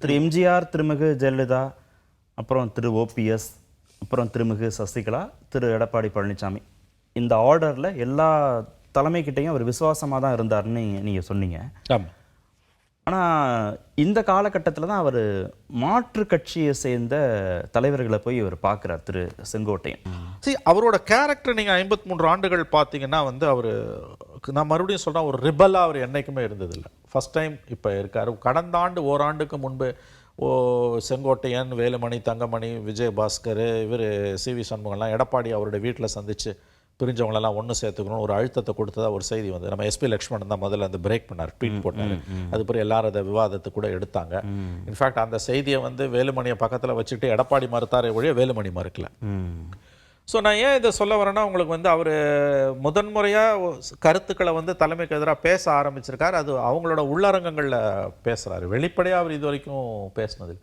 திரு எம்ஜிஆர், திருமிகு ஜெயலலிதா, அப்புறம் திரு ஓபிஎஸ், அப்புறம் திருமிகு சசிகலா, திரு எடப்பாடி பழனிசாமி, இந்த ஆர்டரில் எல்லா தலைமைக்கிட்டையும் அவர் விசுவாசமாக தான் இருந்தாருன்னு நீங்கள் சொன்னீங்க. ஆமாம். ஆனால் இந்த காலகட்டத்தில் தான் அவர் மாற்று கட்சியை சேர்ந்த தலைவர்களை போய் அவர் பார்க்குறார், திரு செங்கோட்டையன். அவரோட கேரக்டர் நீங்கள் 53 ஆண்டுகள் பார்த்தீங்கன்னா வந்து அவர், நான் மறுபடியும் சொல்கிறேன், ஒரு ரிபலாக அவர் என்றைக்குமே இருந்ததில்லை. ஃபஸ்ட் டைம் இப்போ இருக்கார். கடந்த ஆண்டு ஓராண்டுக்கு முன்பு செங்கோட்டையன், வேலுமணி, தங்கமணி, விஜயபாஸ்கர், இவர் சிவி சண்முகம்லாம் எடப்பாடி அவருடைய வீட்டில் சந்தித்து பிரிஞ்சவங்களெல்லாம் ஒன்று சேர்த்துக்கணும் ஒரு அழுத்தத்தை கொடுத்ததா ஒரு செய்தி வந்து நம்ம எஸ்பி லக்ஷ்மணன் தான் முதல்ல அந்த பிரேக் பண்ணார், ட்வீட் போட்டார். அதுக்கப்புறம் எல்லாரும் அதை விவாதத்தை கூட எடுத்தாங்க. இன்ஃபேக்ட் அந்த செய்தியை வந்து வேலுமணியை பக்கத்தில் வச்சுட்டு எடப்பாடி மறுத்தாரே ஒழிய வேலுமணி மறுக்கல. ஸோ நான் ஏன் இதை சொல்ல வரேன்னா, உங்களுக்கு வந்து அவர் முதன்முறையாக கருத்துக்களை வந்து தலைமைக்கு எதிராக பேச ஆரம்பிச்சிருக்கார். அது அவங்களோட உள்ளரங்கங்களில் பேசுகிறாரு, வெளிப்படையாக அவர் இது வரைக்கும் பேசினது.